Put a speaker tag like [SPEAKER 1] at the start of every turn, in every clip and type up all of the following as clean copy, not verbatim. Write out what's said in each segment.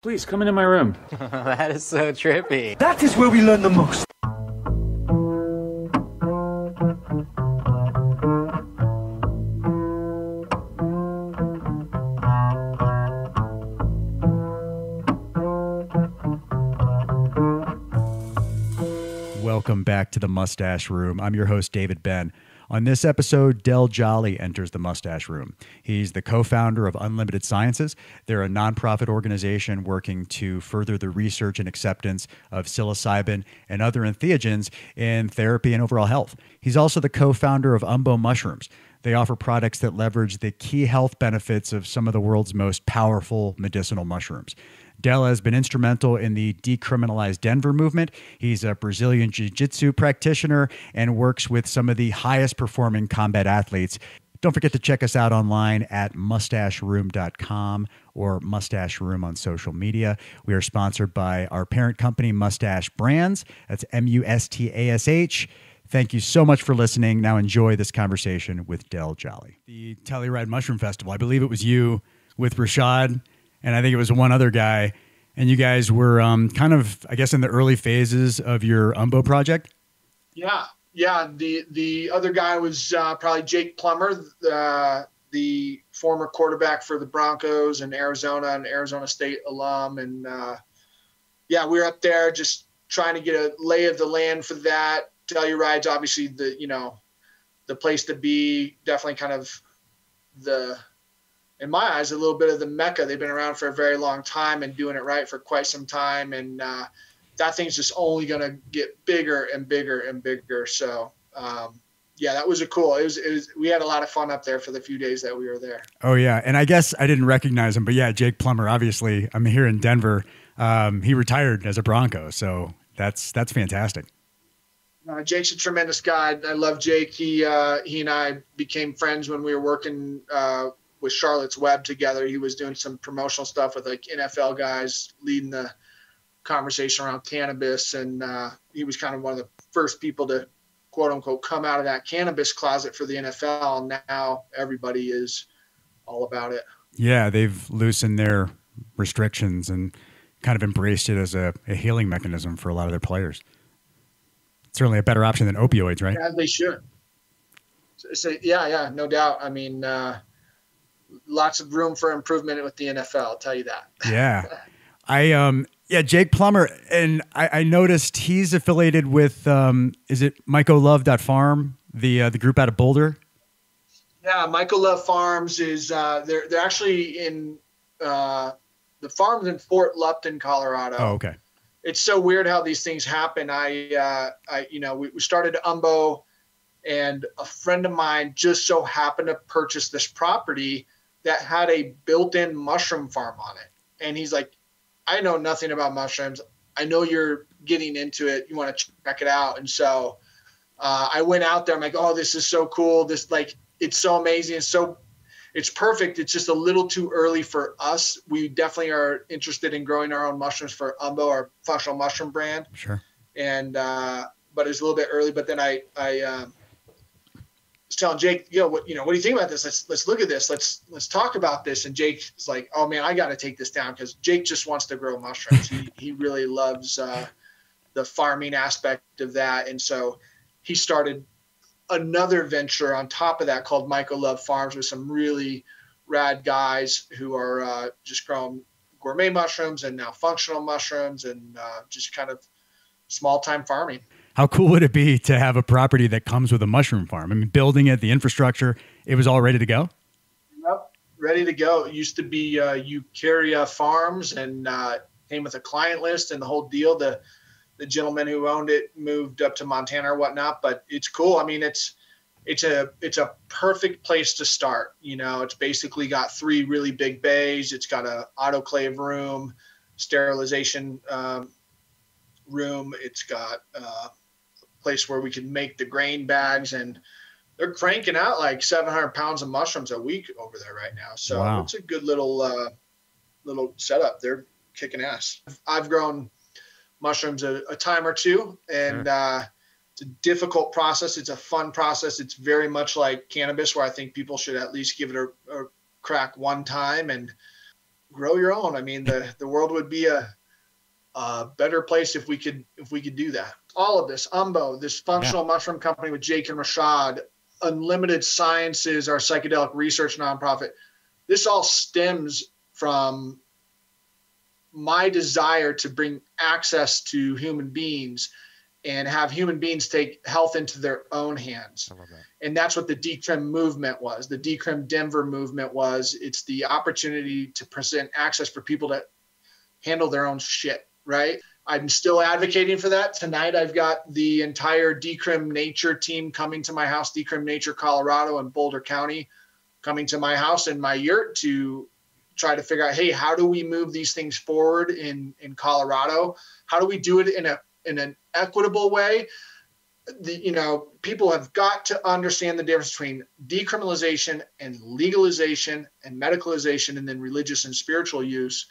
[SPEAKER 1] Please come into my room.
[SPEAKER 2] That is so trippy.
[SPEAKER 3] That is where we learn the most.
[SPEAKER 4] Welcome back to the Mustache Room. I'm your host, David Ben. On this episode, Del Jolly enters the Mustache Room. He's the co-founder of Unlimited Sciences. They're a nonprofit organization working to further the research and acceptance of psilocybin and other entheogens in therapy and overall health. He's also the co-founder of Umbo mushrooms. They offer products that leverage the key health benefits of some of the world's most powerful medicinal mushrooms. Del has been instrumental in the Decriminalize Denver movement. He's a Brazilian jiu-jitsu practitioner and works with some of the highest performing combat athletes. Don't forget to check us out online at mustacheroom.com or Mustache Room on social media. We are sponsored by our parent company, Mustache Brands. That's MUSTASH. Thank you so much for listening. Now enjoy this conversation with Del Jolly. The Telluride Mushroom Festival, I believe it was you with Rashad, and I think it was one other guy, and you guys were kind of, I guess, in the early phases of your Umbo project.
[SPEAKER 5] Yeah. The other guy was probably Jake Plummer, the former quarterback for the Broncos in Arizona and Arizona State alum. And we were up there just trying to get a lay of the land for that. Telluride's obviously the place to be. Definitely kind of in my eyes, a little bit of the Mecca. They've been around for a very long time and doing it right for quite some time. And that thing's just only going to get bigger and bigger and bigger. So, that was cool. We had a lot of fun up there for the few days that we were there.
[SPEAKER 4] Oh, yeah. And I guess I didn't recognize him, but yeah, Jake Plummer, obviously, I'm here in Denver. He retired as a Bronco. So that's fantastic.
[SPEAKER 5] Jake's a tremendous guy. I love Jake. He and I became friends when we were working with Charlotte's Web together. He was doing some promotional stuff with like NFL guys, leading the conversation around cannabis. And he was kind of one of the first people to quote unquote come out of that cannabis closet for the NFL. And now everybody is all about it.
[SPEAKER 4] Yeah. They've loosened their restrictions and kind of embraced it as a healing mechanism for a lot of their players. It's certainly a better option than opioids, right?
[SPEAKER 5] Yeah, they should. So no doubt. I mean, lots of room for improvement with the NFL. I'll tell you that.
[SPEAKER 4] Yeah. Jake Plummer. And I noticed he's affiliated with, is it MycoLove.farm, the group out of Boulder?
[SPEAKER 5] Yeah. Michael Love Farms is, they're actually in, the farm's in Fort Lupton, Colorado.
[SPEAKER 4] Oh, okay.
[SPEAKER 5] It's so weird how these things happen. We started Umbo, and a friend of mine just so happened to purchase this property that had a built-in mushroom farm on it. And he's like, I know nothing about mushrooms. I know you're getting into it. You want to check it out. And so I went out there. I'm like, oh, this is so cool. It's so amazing. It's perfect. It's just a little too early for us. We definitely are interested in growing our own mushrooms for Umbo, our functional mushroom brand.
[SPEAKER 4] Sure.
[SPEAKER 5] And, but it's a little bit early, but then I was telling Jake, what do you think about this? Let's look at this. Let's talk about this. And Jake's like, oh man, I got to take this down, because Jake just wants to grow mushrooms. He really loves the farming aspect of that. And so he started another venture on top of that called Michael Love Farms with some really rad guys who are just growing gourmet mushrooms and now functional mushrooms and just kind of small time farming.
[SPEAKER 4] How cool would it be to have a property that comes with a mushroom farm? I mean, building it, the infrastructure, it was all ready to go?
[SPEAKER 5] Yep, ready to go. It used to be Eukarya Farms and came with a client list and the whole deal. The gentleman who owned it moved up to Montana or whatnot, but it's cool. I mean, it's a perfect place to start. It's basically got 3 really big bays. It's got a autoclave room, sterilization room. It's got a place where we can make the grain bags, and they're cranking out like 700 pounds of mushrooms a week over there right now. So wow. It's a good little setup. They're kicking ass. I've grown mushrooms a time or two, and it's a difficult process. It's a fun process. It's very much like cannabis, where I think people should at least give it a crack one time. And grow your own. I mean, the world would be a better place if we could do that. All of this, Umbo, this functional mushroom company with Jake and Rashad, Unlimited Sciences, our psychedelic research nonprofit. This all stems from my desire to bring access to human beings and have human beings take health into their own hands.
[SPEAKER 1] I love that.
[SPEAKER 5] And that's what the Decrim movement was. The Decrim Denver movement was. It's the opportunity to present access for people to handle their own shit, right? I'm still advocating for that. Tonight, I've got the entire Decrim Nature team coming to my house, Decrim Nature Colorado and Boulder County, coming to my house in my yurt to try to figure out, hey, how do we move these things forward in Colorado? How do we do it in an equitable way? People have got to understand the difference between decriminalization and legalization and medicalization and then religious and spiritual use.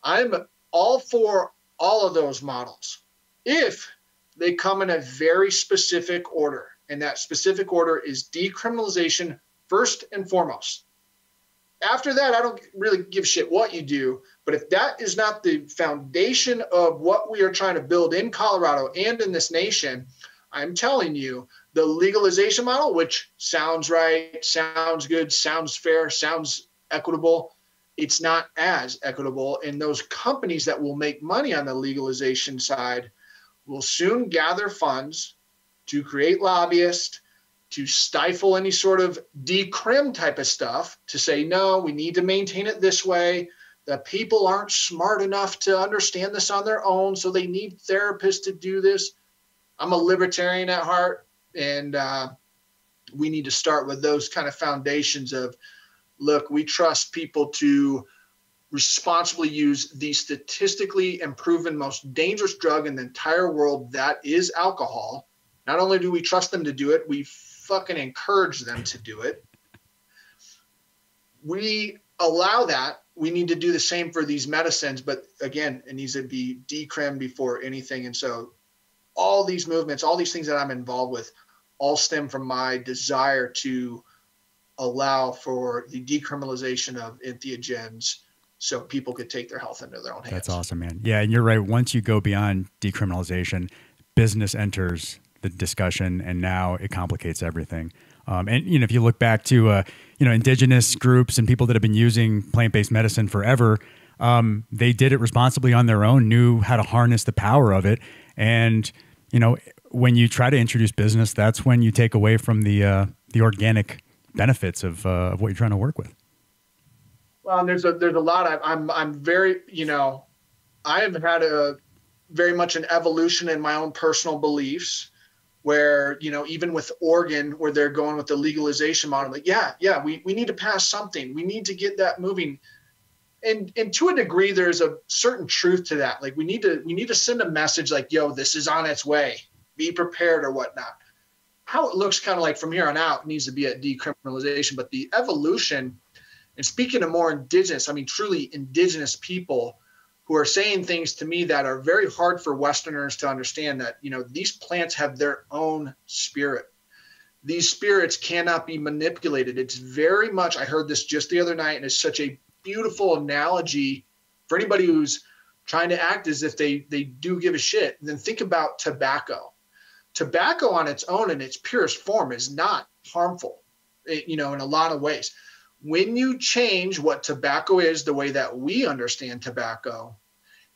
[SPEAKER 5] I'm all for all of those models if they come in a very specific order. And that specific order is decriminalization first and foremost. After that, I don't really give a shit what you do. But if that is not the foundation of what we are trying to build in Colorado and in this nation, I'm telling you, the legalization model, which sounds right, sounds good, sounds fair, sounds equitable, it's not as equitable. And those companies that will make money on the legalization side will soon gather funds to create lobbyists, to stifle any sort of decrim type of stuff, to say, no, we need to maintain it this way. The people aren't smart enough to understand this on their own, so they need therapists to do this. I'm a libertarian at heart, and we need to start with those kind of foundations of, look, we trust people to responsibly use the statistically and proven most dangerous drug in the entire world, that is alcohol. Not only do we trust them to do it, we fucking encourage them to do it. We allow that. We need to do the same for these medicines, but again, it needs to be decrim before anything. And so all these movements, all these things that I'm involved with, all stem from my desire to allow for the decriminalization of entheogens so people could take their health into their own hands.
[SPEAKER 4] That's awesome, man. Yeah, and you're right. Once you go beyond decriminalization, business enters the discussion, and now it complicates everything. And if you look back to indigenous groups and people that have been using plant-based medicine forever, they did it responsibly on their own, knew how to harness the power of it. And when you try to introduce business, that's when you take away from the organic benefits of what you're trying to work with.
[SPEAKER 5] Well, and there's a lot. I'm very, I have had a very much an evolution in my own personal beliefs, where even with Oregon, where they're going with the legalization model, like we need to pass something. We need to get that moving, and to a degree, there's a certain truth to that. Like we need to send a message like, yo, this is on its way. Be prepared or whatnot. How it looks kind of like from here on out needs to be at decriminalization, but the evolution. And speaking of more indigenous, I mean, truly indigenous people who are saying things to me that are very hard for Westerners to understand, that, these plants have their own spirit. These spirits cannot be manipulated. It's very much, I heard this just the other night, and it's such a beautiful analogy for anybody who's trying to act as if they do give a shit. And then think about tobacco. Tobacco on its own in its purest form is not harmful, in a lot of ways. When you change what tobacco is, the way that we understand tobacco,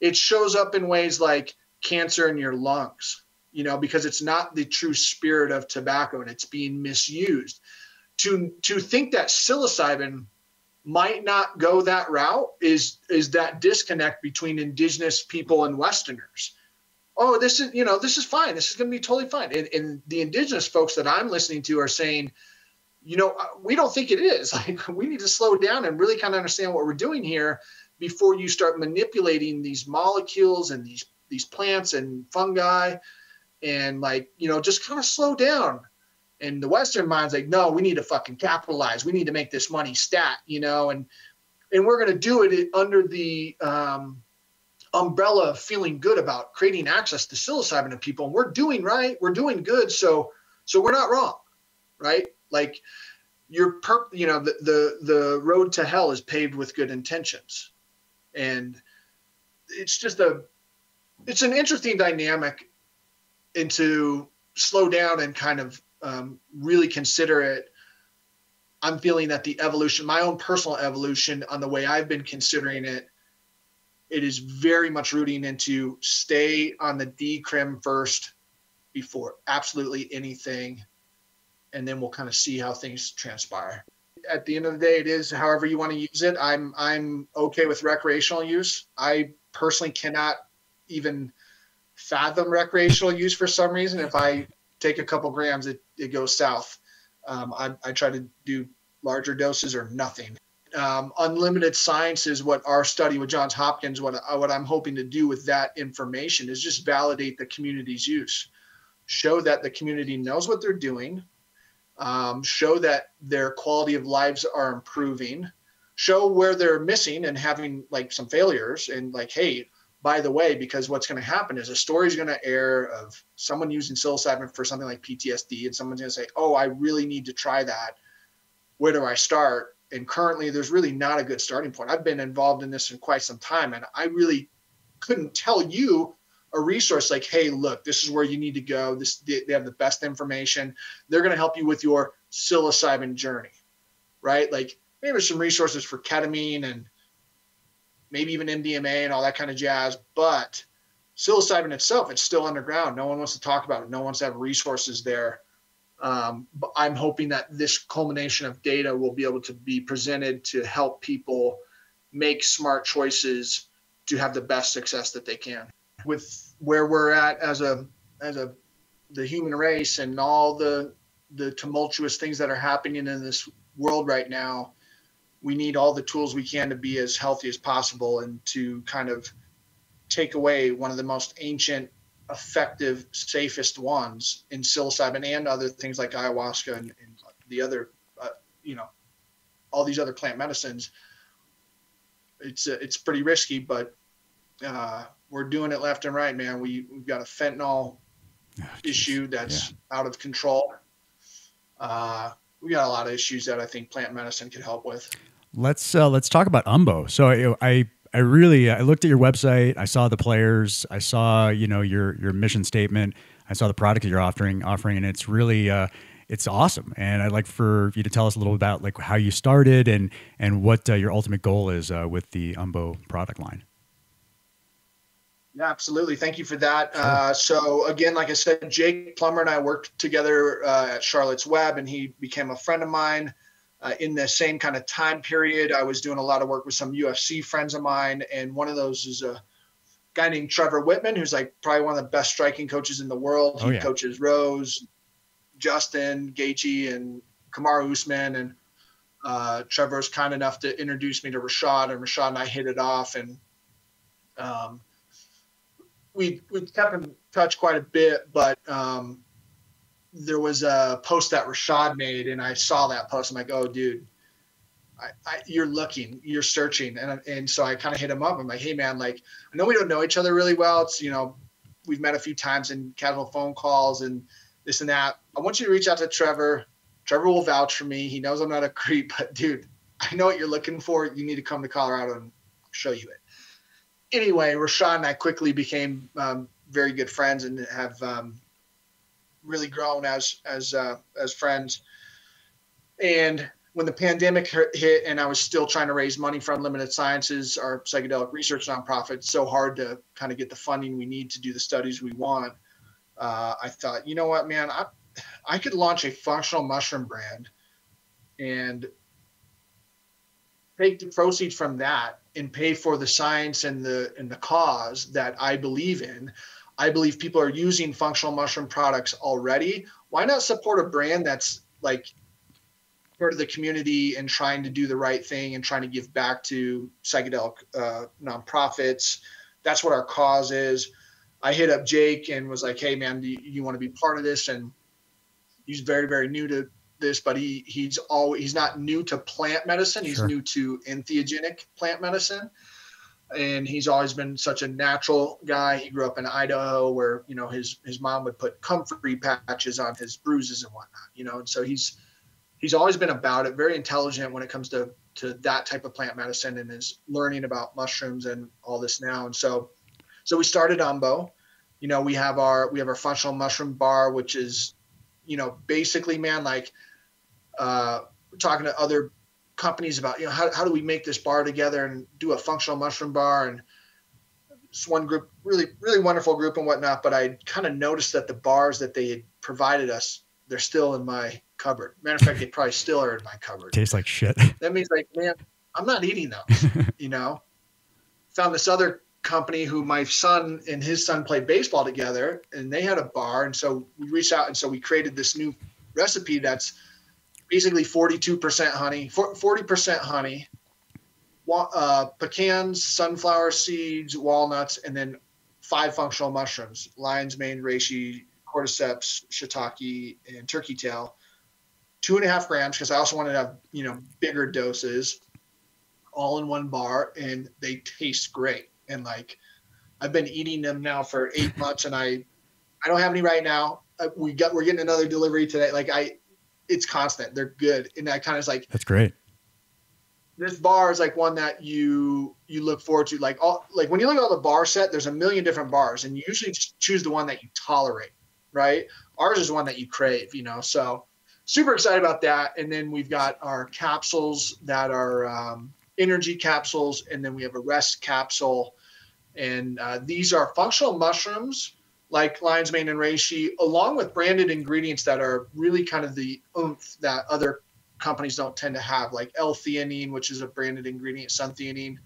[SPEAKER 5] it shows up in ways like cancer in your lungs, because it's not the true spirit of tobacco and it's being misused. To think that psilocybin might not go that route is that disconnect between indigenous people and Westerners. Oh, this is fine. This is going to be totally fine. And the indigenous folks that I'm listening to are saying, we don't think it is. Like, we need to slow down and really kind of understand what we're doing here before you start manipulating these molecules and these plants and fungi, and just kind of slow down. And the Western mind's like, no, we need to fucking capitalize. We need to make this money stat, and we're going to do it under the umbrella of feeling good about creating access to psilocybin to people. And we're doing right. We're doing good. So we're not wrong, right? Like the road to hell is paved with good intentions. And it's just it's an interesting dynamic, and to slow down and kind of really consider it. I'm feeling that the evolution, my own personal evolution on the way I've been considering it, it is very much rooting into stay on the decrim first before absolutely anything. And then we'll kind of see how things transpire. At the end of the day, it is however you want to use it. I'm okay with recreational use. I personally cannot even fathom recreational use for some reason. If I take a couple grams, it goes south. I try to do larger doses or nothing. Unlimited science is what our study with Johns Hopkins, what I'm hoping to do with that information is just validate the community's use. Show that the community knows what they're doing. Show that their quality of lives are improving. Show where they're missing and having like some failures, and like, hey, by the way, because what's going to happen is a story is going to air of someone using psilocybin for something like PTSD, and someone's going to say, oh, I really need to try that. Where do I start? And currently, there's really not a good starting point. I've been involved in this for quite some time, and I really couldn't tell you a resource like, hey, look, this is where you need to go. They have the best information. They're going to help you with your psilocybin journey, right? Like maybe there's some resources for ketamine and maybe even MDMA and all that kind of jazz, but psilocybin itself, it's still underground. No one wants to talk about it. No one wants to have resources there. But I'm hoping that this culmination of data will be able to be presented to help people make smart choices to have the best success that they can. With where we're at as the human race and all the tumultuous things that are happening in this world right now, we need all the tools we can to be as healthy as possible and to kind of take away one of the most ancient, effective, safest ones in psilocybin and other things like ayahuasca and the other, all these other plant medicines. It's pretty risky, but we're doing it left and right, man. We've got a fentanyl issue that's out of control. We got a lot of issues that I think plant medicine could help with.
[SPEAKER 4] Let's talk about Umbo. So I looked at your website. I saw the players. I saw your mission statement. I saw the product that you're offering, and it's really it's awesome. And I'd like for you to tell us a little about like how you started and what your ultimate goal is with the Umbo product line.
[SPEAKER 5] Yeah, absolutely. Thank you for that. Sure. So again, like I said, Jake Plummer and I worked together at Charlotte's Web, and he became a friend of mine. In the same kind of time period, I was doing a lot of work with some UFC friends of mine, and one of those is a guy named Trevor Whitman, who's like probably one of the best striking coaches in the world. He coaches Rose, Justin Gaethje, and Kamaru Usman, and Trevor's kind enough to introduce me to Rashad, and Rashad and I hit it off, and we kept in touch quite a bit, but there was a post that Rashad made, and I saw that post. I'm like, oh, dude, you're looking, you're searching. And so I kind of hit him up. I'm like, hey, man, like, I know we don't know each other really well. It's, we've met a few times in casual phone calls and this and that. I want you to reach out to Trevor. Trevor will vouch for me. He knows I'm not a creep, but dude, I know what you're looking for. You need to come to Colorado and show you it. Anyway, Rashad and I quickly became very good friends and have really grown as friends. And when the pandemic hit and I was still trying to raise money for Unlimited Sciences, our psychedelic research nonprofit, it's so hard to kind of get the funding we need to do the studies we want. I thought, you know what, man, I could launch a functional mushroom brand and take the proceeds from that and pay for the science and the cause that I believe in. I believe people are using functional mushroom products already. Why not support a brand that's like part of the community and trying to do the right thing and trying to give back to psychedelic nonprofits? That's what our cause is. I hit up Jake and was like, hey, man, do you want to be part of this? And he's very, very new to this, but he's not new to plant medicine. He's new to entheogenic plant medicine. And he's always been such a natural guy. He grew up in Idaho where, his mom would put comfrey patches on his bruises and whatnot, and so he's always been about it, very intelligent when it comes to to that type of plant medicine and is learning about mushrooms and all this now. And so we started Umbo. You know, we have our functional mushroom bar, which is, you know, basically, man, like we're talking to other companies about, you know, how do we make this bar together and do a functional mushroom bar. And this one group, really, really wonderful group and whatnot. But I kind of noticed that the bars that they had provided us, they're still in my cupboard. Matter of fact, they probably still are in my cupboard.
[SPEAKER 4] Tastes like shit.
[SPEAKER 5] That means, like, man, I'm not eating those, you know. Found this other company who my son and his son played baseball together, and they had a bar. And so we reached out, and so we created this new recipe that's basically 42% honey, 40% honey, pecans, sunflower seeds, walnuts, and then 5 functional mushrooms: lion's mane, reishi, cordyceps, shiitake, and turkey tail. 2.5 grams, because I also wanted to have, you know, bigger doses, all in one bar, and they taste great. And like, I've been eating them now for 8 months, and I don't have any right now. We're getting another delivery today. Like, it's constant. They're good. And I kind of like,
[SPEAKER 4] that's great.
[SPEAKER 5] This bar is like one that you look forward to. Like, when you look at the bar set, there's a million different bars, and you usually just choose the one that you tolerate, right? Ours is one that you crave, you know. So super excited about that. And then we've got our capsules that are energy capsules, and then we have a rest capsule. And these are functional mushrooms like lion's mane and reishi, along with branded ingredients that are really kind of the oomph that other companies don't tend to have, like L-theanine, which is a branded ingredient, sun-theanine.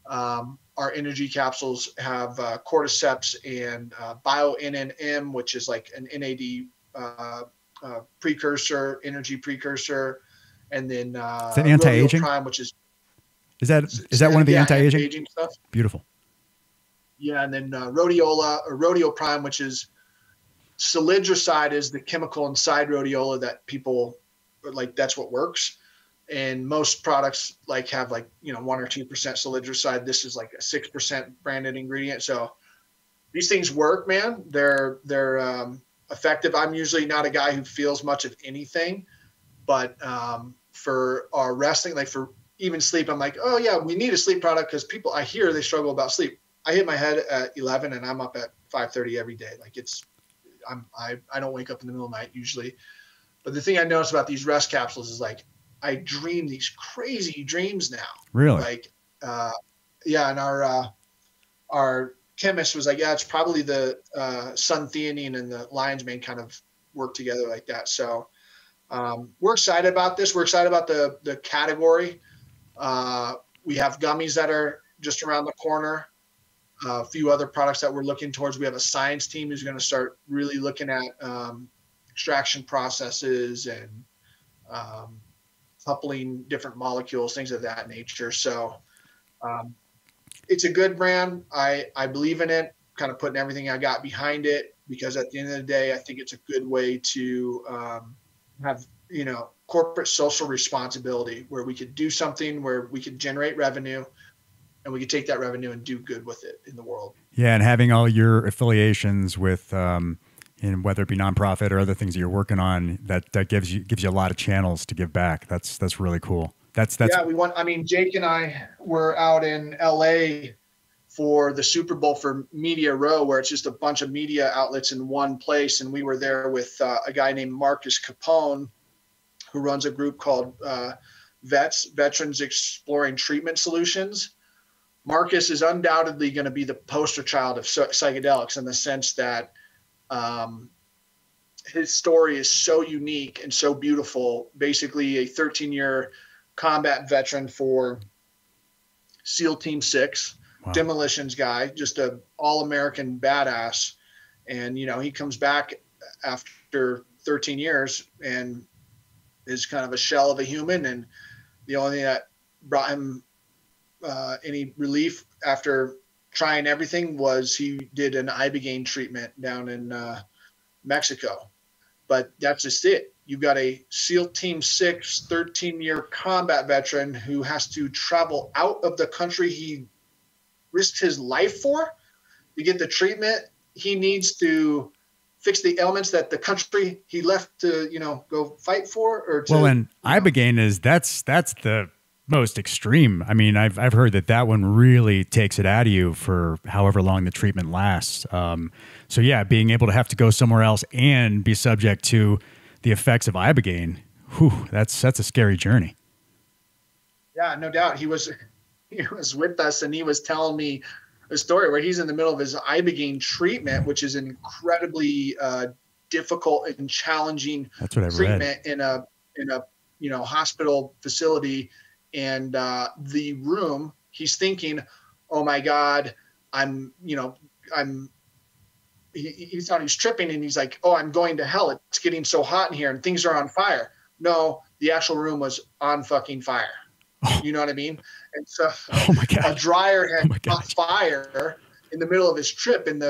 [SPEAKER 5] Our energy capsules have cordyceps and bio-NNM, which is like an NAD precursor, energy precursor. And then
[SPEAKER 4] is that anti-aging?
[SPEAKER 5] Prime, which is
[SPEAKER 4] that one of the anti-aging
[SPEAKER 5] stuff?
[SPEAKER 4] Beautiful.
[SPEAKER 5] Yeah, and then rhodiola or rhodio prime, which is salidroside, is the chemical inside rhodiola that people like. That's what works. And most products like have like, you know, 1 or 2% salidroside. This is like a 6% branded ingredient. So these things work, man. They're effective. I'm usually not a guy who feels much of anything, but for our resting, like for even sleep, I'm like, oh yeah, we need a sleep product, because I hear they struggle about sleep. I hit my head at 11 and I'm up at 5:30 every day. Like I don't wake up in the middle of the night usually. But the thing I noticed about these rest capsules is like, I dream these crazy dreams now.
[SPEAKER 4] Really?
[SPEAKER 5] Like, yeah. And our chemist was like, yeah, it's probably the sun-theanine and the lion's mane kind of work together like that. So we're excited about this. We're excited about the category. We have gummies that are just around the corner. A few other products that we're looking towards. We have a science team who's going to start really looking at extraction processes and coupling different molecules, things of that nature. So it's a good brand. I believe in it, kind of putting everything I got behind it, because at the end of the day, I think it's a good way to have, you know, corporate social responsibility, where we could do something where we could generate revenue, and we could take that revenue and do good with it in the world. Yeah,
[SPEAKER 4] and having all your affiliations with, and whether it be nonprofit or other things that you're working on, that gives you a lot of channels to give back. That's really cool. That's
[SPEAKER 5] yeah. I mean, Jake and I were out in LA for the Super Bowl for Media Row, where it's just a bunch of media outlets in one place, and we were there with a guy named Marcus Capone, who runs a group called Veterans Exploring Treatment Solutions. Marcus is undoubtedly going to be the poster child of psychedelics, in the sense that his story is so unique and so beautiful. Basically, a 13-year combat veteran for SEAL Team 6, wow. Demolitions guy, just a all-American badass. And, you know, he comes back after 13 years and is kind of a shell of a human. And the only thing that brought him any relief after trying everything was he did an ibogaine treatment down in Mexico. But that's just it. You've got a SEAL Team 6 13-year combat veteran who has to travel out of the country he risked his life for to get the treatment he needs to fix the ailments that the country he left to, you know, go fight for. Or to,
[SPEAKER 4] well, and ibogaine is that's the most extreme. I mean, I've heard that one really takes it out of you for however long the treatment lasts. So yeah, being able to have to go somewhere else and be subject to the effects of ibogaine, that's a scary journey.
[SPEAKER 5] Yeah, no doubt. He was with us, and he was telling me a story where he's in the middle of his ibogaine treatment, which is an incredibly difficult and challenging treatment in a hospital facility. And the room, he's thinking, oh my God, he thought he's tripping, and he's like, oh, I'm going to hell. It's getting so hot in here and things are on fire. No, the actual room was on fucking fire. Oh. You know what I mean? And so a dryer had caught fire in the middle of his trip, and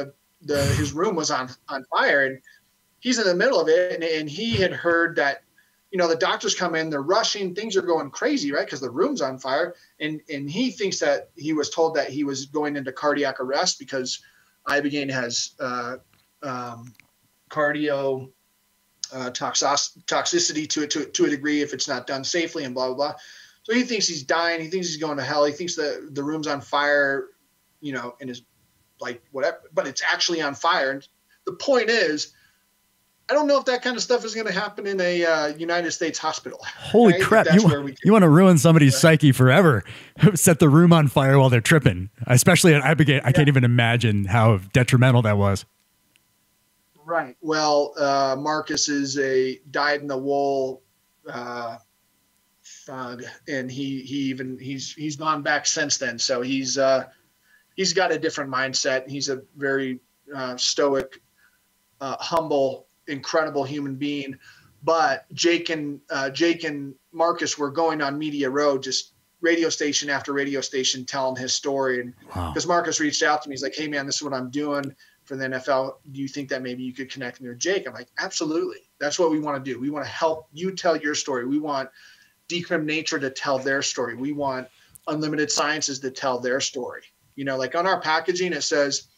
[SPEAKER 5] his room was on fire, and he's in the middle of it. And he had heard that, the doctors come in, they're rushing, things are going crazy, right? Because the room's on fire. And he thinks that he was told that he was going into cardiac arrest because ibogaine has cardio toxicity to a degree if it's not done safely, and blah, blah, blah. So he thinks he's dying. He thinks he's going to hell. He thinks that the room's on fire, and is like whatever, but it's actually on fire. And the point is, I don't know if that kind of stuff is going to happen in a United States hospital.
[SPEAKER 4] Holy crap. You want to ruin somebody's psyche forever. Set the room on fire while they're tripping, especially at ibogaine. I can't even imagine how detrimental that was.
[SPEAKER 5] Right. Well, Marcus is a dyed-in-the-wool thug, and he's gone back since then. So he's got a different mindset. He's a very stoic, humble, incredible human being. But Jake and Marcus were going on Media Row, just radio station after radio station, telling his story. And because Marcus reached out to me, he's like, "Hey man, this is what I'm doing for the NFL. Do you think that maybe you could connect me with Jake?" I'm like, "Absolutely. That's what we want to do. We want to help you tell your story. We want Decrim Nature to tell their story. We want Unlimited Sciences to tell their story." Like on our packaging, it says,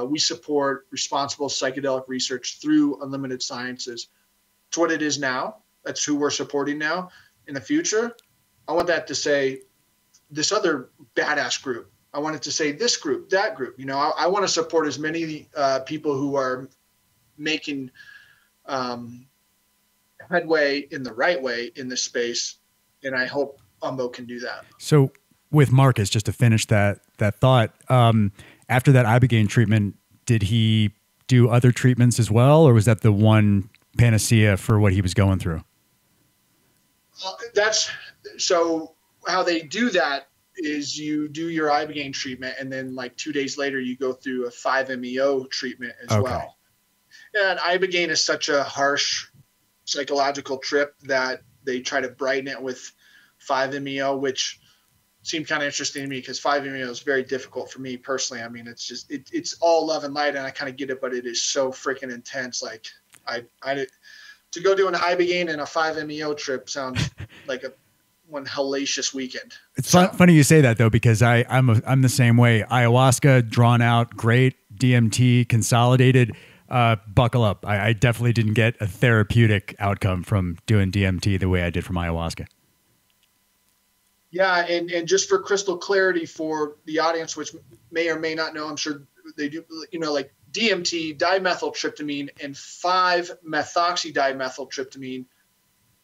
[SPEAKER 5] we support responsible psychedelic research through Unlimited Sciences. It's what it is now. That's who we're supporting now. In the future, I want that to say this other badass group. I want it to say this group, that group. I want to support as many people who are making headway in the right way in this space, and I hope Umbo can do that.
[SPEAKER 4] So with Marcus, just to finish that thought, after that ibogaine treatment, did he do other treatments as well, or was that the one panacea for what he was going through?
[SPEAKER 5] So how they do that is you do your ibogaine treatment, and then like 2 days later you go through a 5-MeO treatment as well. And ibogaine is such a harsh psychological trip that they try to brighten it with 5-MeO, which seemed kind of interesting to me because 5-MeO is very difficult for me personally. I mean, it's all love and light, and I kind of get it, but it is so freaking intense. Like to go do an ibogaine and a 5-MeO trip sounds like one hellacious weekend.
[SPEAKER 4] It's funny you say that though, because I'm the same way. Ayahuasca, drawn out, great. DMT, consolidated. Buckle up. I definitely didn't get a therapeutic outcome from doing DMT the way I did from ayahuasca.
[SPEAKER 5] Yeah, and just for crystal clarity for the audience, which may or may not know, I'm sure they do, like DMT, dimethyltryptamine, and 5-methoxydimethyltryptamine,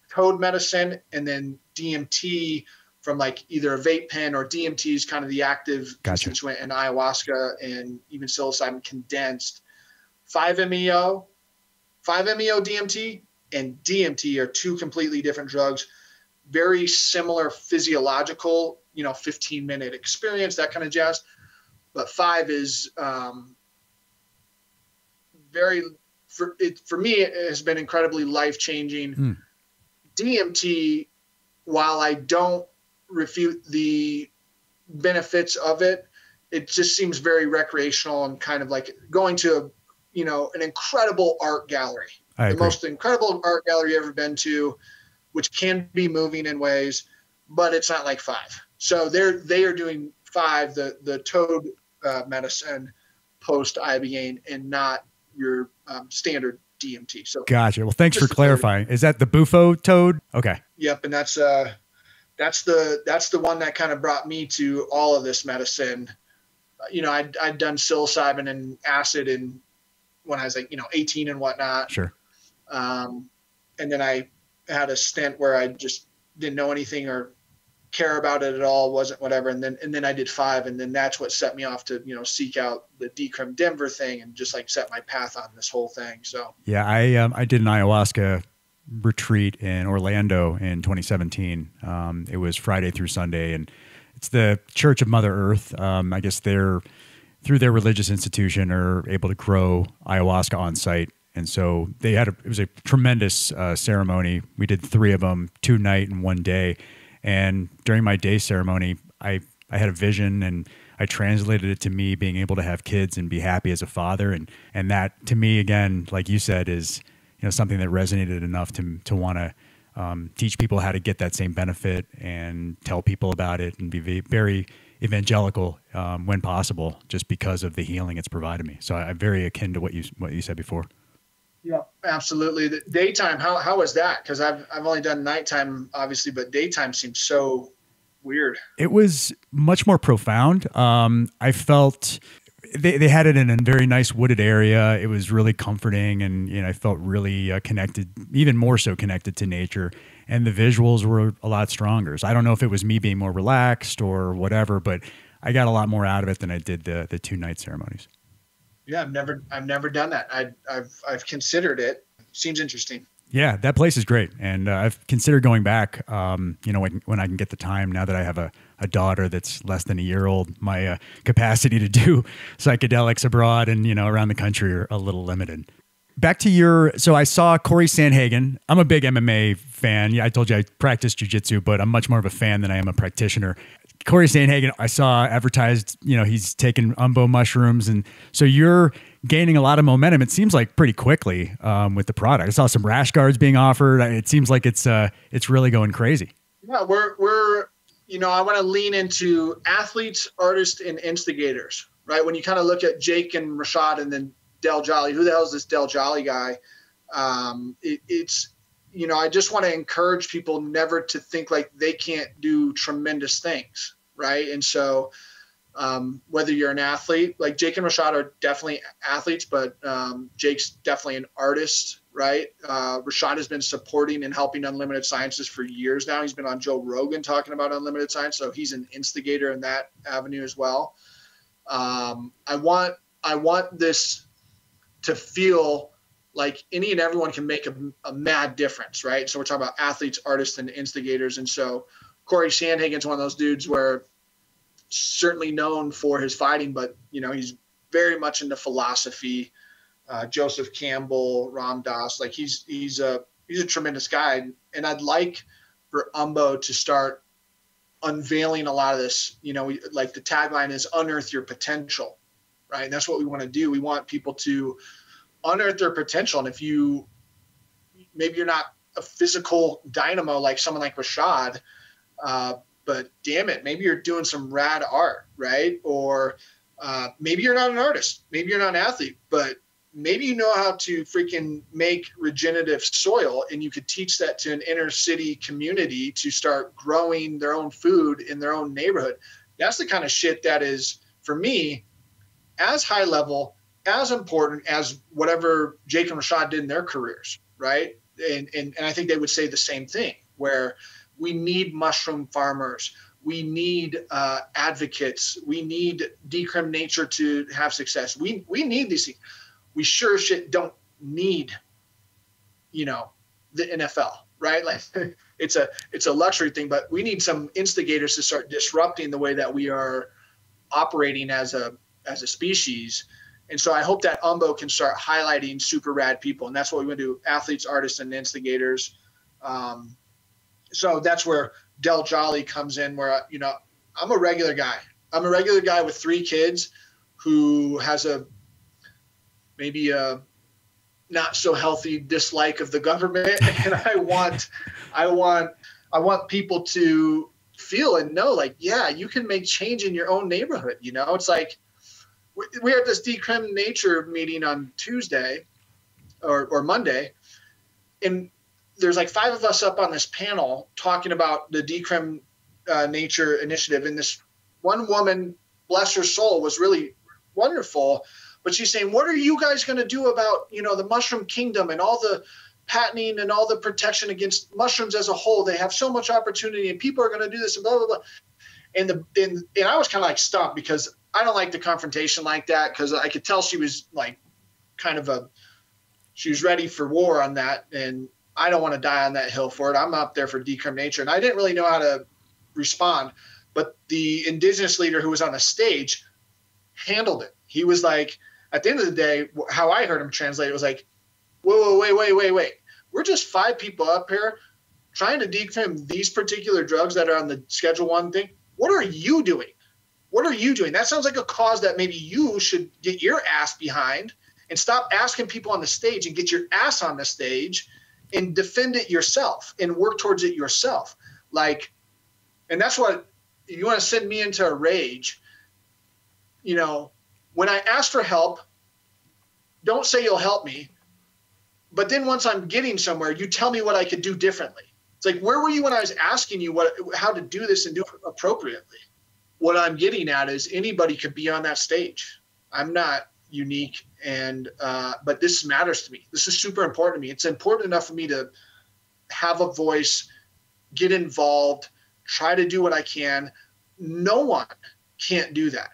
[SPEAKER 5] toad medicine, and then DMT from like either a vape pen, or DMT is kind of the active constituent in ayahuasca and even psilocybin condensed. 5-MeO DMT and DMT are two completely different drugs. Very similar physiological, 15-minute experience, that kind of jazz. But 5 is for me, it has been incredibly life-changing. DMT, while I don't refute the benefits of it, it just seems very recreational and kind of like going to an incredible art gallery. The most incredible art gallery you've ever been to, which can be moving in ways, but it's not like 5. So they are doing 5, the toad medicine post ibogaine, and not your standard DMT. So
[SPEAKER 4] gotcha. Well, thanks for clarifying. Is that the bufo toad? Okay.
[SPEAKER 5] Yep, and that's that's the one that kind of brought me to all of this medicine. I'd done psilocybin and acid when I was like, 18 and whatnot.
[SPEAKER 4] Sure.
[SPEAKER 5] And then I had a stint where I just didn't know anything or care about it at all, wasn't whatever. And then I did 5, and then that's what set me off to, seek out the Decrim Denver thing and just like set my path on this whole thing. So
[SPEAKER 4] yeah, I did an ayahuasca retreat in Orlando in 2017. It was Friday through Sunday, and it's the Church of Mother Earth. I guess they're through their religious institution are able to grow ayahuasca on site. And so it was a tremendous ceremony. We did 3 of them, 2 night and 1 day. And during my day ceremony, I had a vision, and I translated it to me being able to have kids and be happy as a father. And that to me, again, like you said, is, something that resonated enough to want to teach people how to get that same benefit and tell people about it and be very evangelical when possible, just because of the healing it's provided me. So I'm very akin to what you said before.
[SPEAKER 5] Yeah, absolutely. The daytime, how was that? Because I've only done nighttime, obviously, but daytime seems so weird.
[SPEAKER 4] It was much more profound. I felt they had it in a very nice wooded area. It was really comforting, and I felt really connected, even more so connected to nature. And the visuals were a lot stronger. So I don't know if it was me being more relaxed or whatever, but I got a lot more out of it than I did the 2 night ceremonies.
[SPEAKER 5] Yeah, I've never done that. I've considered it. Seems interesting.
[SPEAKER 4] Yeah, that place is great, and I've considered going back. When I can get the time. Now that I have a daughter that's less than a year old, my capacity to do psychedelics abroad and around the country are a little limited. Back to so I saw Corey Sandhagen. I'm a big MMA fan. Yeah, I told you I practice jiu-jitsu, but I'm much more of a fan than I am a practitioner. Corey Sandhagen, I saw advertised, he's taken Umbo mushrooms. And so you're gaining a lot of momentum. It seems like pretty quickly with the product. I saw some rash guards being offered. It seems like it's really going crazy.
[SPEAKER 5] Yeah, we're I want to lean into athletes, artists, and instigators, right? When you kind of look at Jake and Rashad and then Del Jolly, who the hell is this Del Jolly guy? I just want to encourage people never to think like they can't do tremendous things, right? And so whether you're an athlete, like Jake and Rashad are definitely athletes, but Jake's definitely an artist, right? Rashad has been supporting and helping Unlimited Sciences for years now. He's been on Joe Rogan talking about Unlimited Science, so he's an instigator in that avenue as well. I want this to feel like any and everyone can make a mad difference, right? So we're talking about athletes, artists, and instigators. And so Corey Sandhagen's one of those dudes where certainly known for his fighting, but he's very much into philosophy. Joseph Campbell, Ram Dass, like he's a tremendous guy. And I'd like for Umbo to start unveiling a lot of this. Like the tagline is unearth your potential, right? And that's what we want to do. We want people to unearth their potential. And if maybe you're not a physical dynamo like someone like Rashad, but damn it, maybe you're doing some rad art, right? Or maybe you're not an artist, maybe you're not an athlete, but maybe you know how to freaking make regenerative soil, and you could teach that to an inner city community to start growing their own food in their own neighborhood. That's the kind of shit that is, for me, as high level, as important as whatever Jake and Rashad did in their careers, right? And I think they would say the same thing, where we need mushroom farmers, we need advocates, we need Decrim Nature to have success. We need these things. We sure as shit don't need, the NFL, right? Like it's a luxury thing, but we need some instigators to start disrupting the way that we are operating as a species. And so I hope that Umbo can start highlighting super rad people. And that's what we want to do, athletes, artists, and instigators. So that's where Del Jolly comes in, where, I'm a regular guy. I'm a regular guy with 3 kids who has maybe a not so healthy dislike of the government. And I want people to feel and know, like, yeah, you can make change in your own neighborhood. It's like, we had this Decrim Nature meeting on Tuesday or Monday, and there's like 5 of us up on this panel talking about the Decrim Nature initiative. And this one woman, bless her soul, was really wonderful. But she's saying, what are you guys going to do about, the mushroom kingdom and all the patenting and all the protection against mushrooms as a whole? They have so much opportunity and people are going to do this and blah, blah, blah. And I was kind of like stumped because I don't like the confrontation like that, because I could tell she was like she was ready for war on that. And I don't want to die on that hill for it. I'm up there for decrim nature. And I didn't really know how to respond. But the indigenous leader who was on the stage handled it. He was like, at the end of the day, how I heard him translate it was like, whoa, wait. We're just 5 people up here trying to decrim these particular drugs that are on the Schedule 1 thing. What are you doing? What are you doing? That sounds like a cause that maybe you should get your ass behind and stop asking people on the stage and get your ass on the stage and defend it yourself and work towards it yourself. And that's what you want to send me into a rage. When I ask for help, don't say you'll help me. But then once I'm getting somewhere, you tell me what I could do differently. It's like, where were you when I was asking you how to do this and do it appropriately? What I'm getting at is anybody could be on that stage. I'm not unique, but this matters to me. This is super important to me. It's important enough for me to have a voice, get involved, try to do what I can. No one can't do that.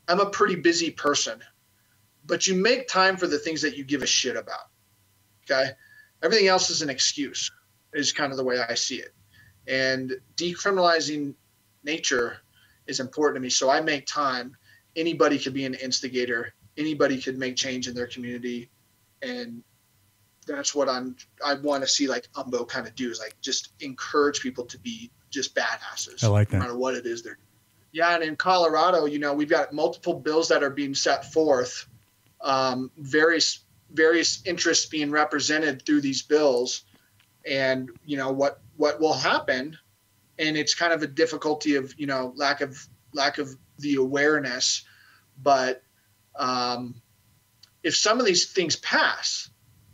[SPEAKER 5] I'm a pretty busy person, but you make time for the things that you give a shit about. Okay. Everything else is an excuse, is kind of the way I see it. And decriminalizing nature is important to me. So I make time. Anybody could be an instigator. Anybody could make change in their community. And that's what I want to see like Umbo kind of do, is like just encourage people to be just badasses.
[SPEAKER 4] I like that.
[SPEAKER 5] No matter what it is they're doing. Yeah. And in Colorado, we've got multiple bills that are being set forth, various interests being represented through these bills. And, what will happen, and it's kind of a difficulty of, lack of the awareness. But if some of these things pass,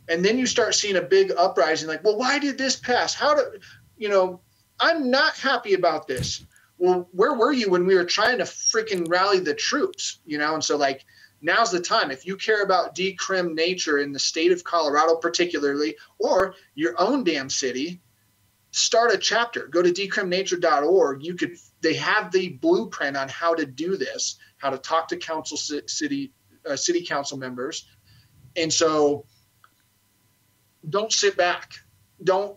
[SPEAKER 5] and then you start seeing a big uprising, like, well, why did this pass? I'm not happy about this. Well, where were you when we were trying to freaking rally the troops, And so now's the time. If you care about decrim nature in the state of Colorado, particularly, or your own damn city, start a chapter. Go to decrimnature.org. They have the blueprint on how to do this, how to talk to city council members. And so don't sit back. Don't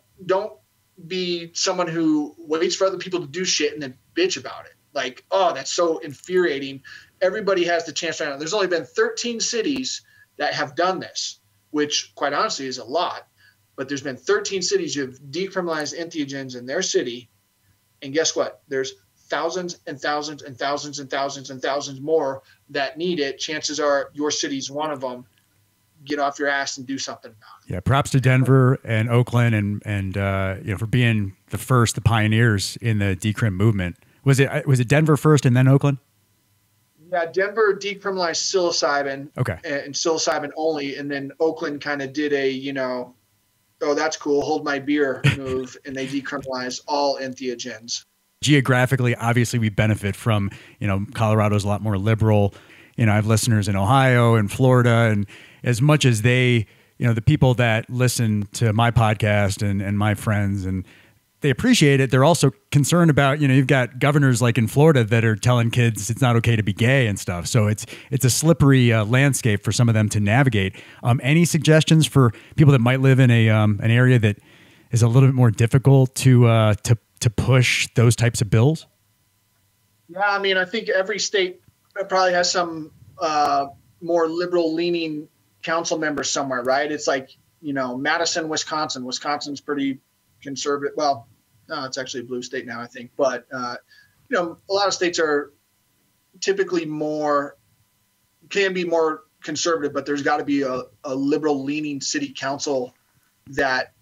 [SPEAKER 5] be someone who waits for other people to do shit and then bitch about it. Like, oh, that's so infuriating. Everybody has the chance right now. There's only been 13 cities that have done this, which quite honestly is a lot. But there's been 13 cities who have decriminalized entheogens in their city. And guess what? There's thousands and thousands and thousands and thousands and thousands more that need it. Chances are your city's one of them. Get off your ass and do something about it.
[SPEAKER 4] Yeah, props to Denver and Oakland and for being the pioneers in the decrim movement. Was it Denver first and then Oakland?
[SPEAKER 5] Yeah, Denver decriminalized psilocybin.
[SPEAKER 4] Okay.
[SPEAKER 5] And psilocybin only, and then Oakland kind of did a oh, that's cool, hold my beer move, and they decriminalized all entheogens.
[SPEAKER 4] Geographically, obviously, we benefit from Colorado's a lot more liberal. I have listeners in Ohio and Florida, and as much as they, the people that listen to my podcast and my friends, and they appreciate it, they're also concerned about, you've got governors like in Florida that are telling kids it's not okay to be gay and stuff. So it's a slippery landscape for some of them to navigate. Any suggestions for people that might live in an area that is a little bit more difficult to push those types of bills?
[SPEAKER 5] Yeah, I mean, I think every state probably has some more liberal leaning council members somewhere, right? It's like, Madison, Wisconsin. Wisconsin's pretty conservative. Well, no, it's actually a blue state now, I think. But, a lot of states are typically can be more conservative, but there's got to be a liberal leaning city council that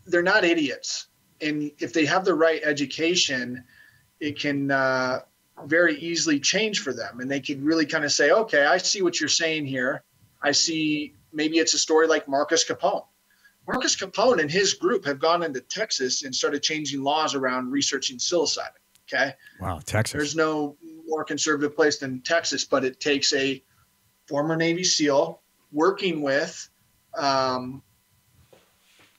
[SPEAKER 5] they're not idiots. And if they have the right education, it can very easily change for them. And they can really kind of say, okay, I see what you're saying here. I see maybe it's a story like Marcus Capone. Marcus Capone and his group have gone into Texas and started changing laws around researching psilocybin. Okay.
[SPEAKER 4] Wow. Texas.
[SPEAKER 5] There's no more conservative place than Texas, but it takes a former Navy SEAL working with,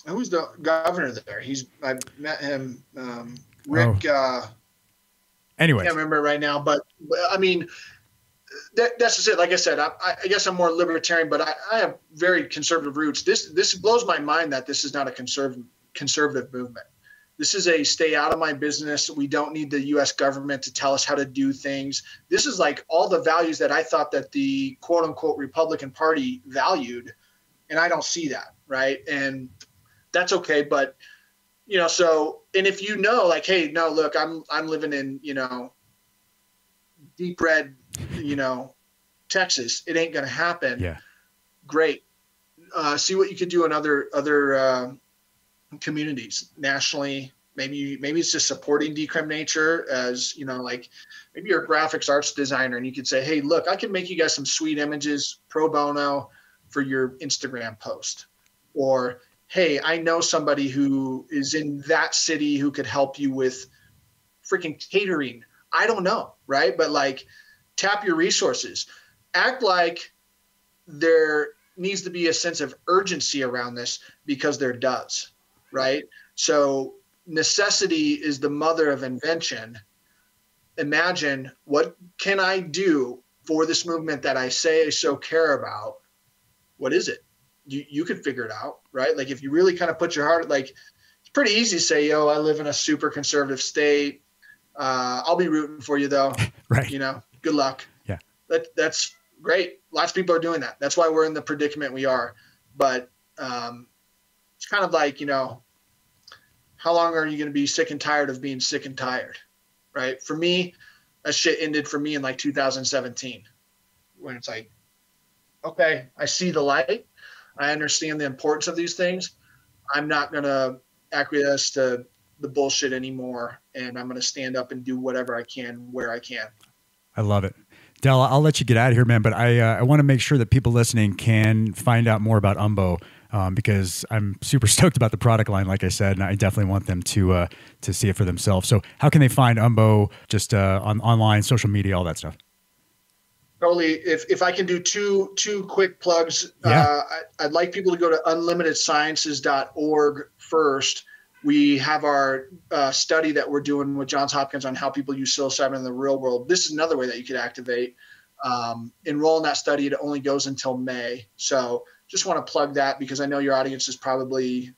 [SPEAKER 5] who's the governor there? I met him, Rick.
[SPEAKER 4] Anyway,
[SPEAKER 5] I can't remember right now, but I mean, that's just it. Like I said, I guess I'm more libertarian, but I have very conservative roots. This blows my mind that this is not a conservative movement. This is a stay out of my business. We don't need the U.S. government to tell us how to do things. This is like all the values that I thought that the quote unquote Republican Party valued. And I don't see that. Right. And that's okay. But, so, and if like, hey, no, look, I'm living in, deep red, Texas, it ain't going to happen.
[SPEAKER 4] Yeah. Great.
[SPEAKER 5] See what you could do in other communities nationally. Maybe it's just supporting Decrim Nature as, like maybe you're a graphics arts designer and you could say, hey, look, I can make you guys some sweet images pro bono for your Instagram post. Or, hey, I know somebody who is in that city who could help you with freaking catering. I don't know. Right. But like, tap your resources, act like there needs to be a sense of urgency around this because there does. Right. So necessity is the mother of invention. Imagine, what can I do for this movement that I say I so care about? What is it? You can figure it out. Right. Like if you really kind of put your heart, like it's pretty easy to say, yo, I live in a super conservative state. I'll be rooting for you though.
[SPEAKER 4] Right.
[SPEAKER 5] Good luck.
[SPEAKER 4] Yeah.
[SPEAKER 5] That's great. Lots of people are doing that. That's why we're in the predicament we are. But it's kind of like, how long are you going to be sick and tired of being sick and tired? Right. For me, that shit ended for me in like 2017 when it's like, okay, I see the light. I understand the importance of these things. I'm not going to acquiesce to the bullshit anymore. And I'm going to stand up and do whatever I can, where I can.
[SPEAKER 4] I love it. Del, I'll let you get out of here, man. But I want to make sure that people listening can find out more about Umbo because I'm super stoked about the product line, like I said, and I definitely want them to see it for themselves. So how can they find Umbo just online, social media, all that stuff?
[SPEAKER 5] Totally. If I can do two quick plugs,
[SPEAKER 4] yeah.
[SPEAKER 5] I'd like people to go to unlimitedsciences.org first. We have our study that we're doing with Johns Hopkins on how people use psilocybin in the real world. This is another way that you could activate. Enroll in that study. It only goes until May. So just want to plug that because I know your audience is probably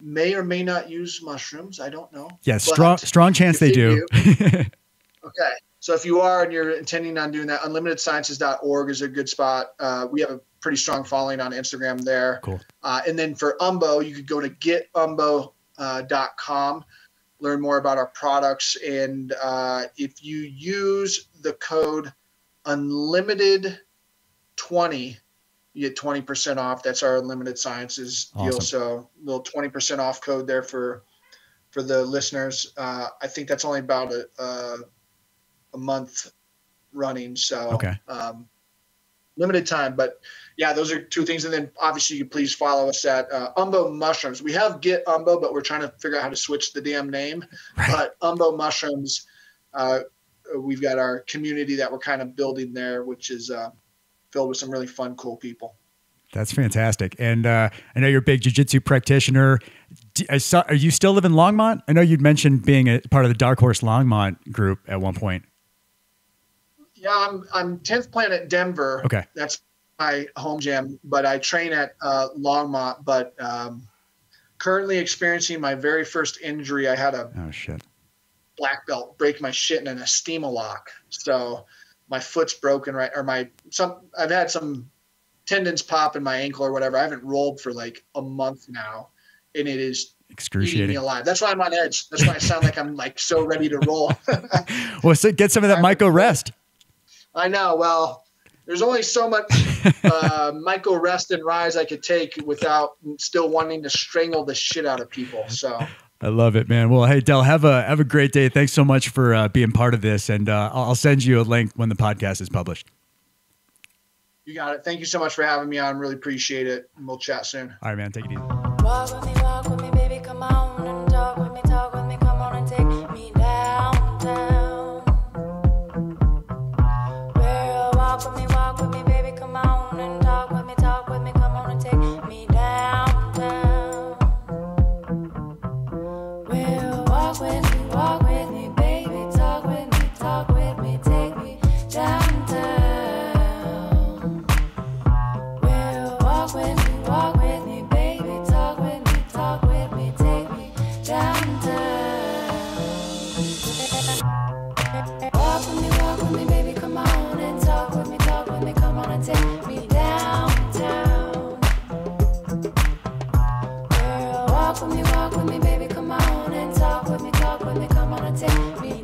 [SPEAKER 5] may or may not use mushrooms. I don't know.
[SPEAKER 4] Yeah, strong chance they do.
[SPEAKER 5] Okay. So if you are and you're intending on doing that, unlimitedsciences.org is a good spot. We have a pretty strong following on Instagram there.
[SPEAKER 4] Cool.
[SPEAKER 5] And then for Umbo, you could go to getumbo.com, learn more about our products. And if you use the code unlimited20, you get 20% off. That's our Unlimited Sciences deal.
[SPEAKER 4] Awesome.
[SPEAKER 5] So a little 20% off code there for the listeners. I think that's only about a month running. So
[SPEAKER 4] okay.
[SPEAKER 5] Limited time, but yeah, those are two things. And then obviously you can please follow us at Umbo Mushrooms. We have Get Umbo, but we're trying to figure out how to switch the damn name.
[SPEAKER 4] Right.
[SPEAKER 5] But Umbo Mushrooms, we've got our community that we're kind of building there, which is filled with some really fun, cool people.
[SPEAKER 4] That's fantastic. And I know you're a big jiu-jitsu practitioner. Are you still live in Longmont? I know you'd mentioned being a part of the Dark Horse Longmont group at one point.
[SPEAKER 5] Yeah, I'm 10th Planet Denver.
[SPEAKER 4] Okay.
[SPEAKER 5] That's my home gym, but I train at Longmont, but currently experiencing my very first injury. I had a black belt break my shit in an estema lock. So my foot's broken, right? Or I've had some tendons pop in my ankle or whatever. I haven't rolled for like a month now, and it is excruciating me alive. That's why I'm on edge. That's why I sound like I'm like so ready to roll.
[SPEAKER 4] Well, so get some of that Myco rest.
[SPEAKER 5] I know. Well, there's only so much Myco rest and rise I could take without still wanting to strangle the shit out of people. So
[SPEAKER 4] I love it, man. Well, hey, Del, have a great day. Thanks so much for being part of this, and I'll send you a link when the podcast is published.
[SPEAKER 5] You got it. Thank you so much for having me on. Really appreciate it. And we'll chat soon.
[SPEAKER 4] All right, man. Take it easy.
[SPEAKER 1] Walk with me, baby, come on and talk with me, come on and take me downtown. Well, walk with me, baby, come on and talk with me, come on and take me downtown. Well, walk with me, baby, talk with me, take me downtown. Well, walk with me, baby, talk with me, take me downtown. Walk with me, baby, come on and talk with me, come on and take me downtown. Girl, walk with me, baby, come on and talk with me, come on and take me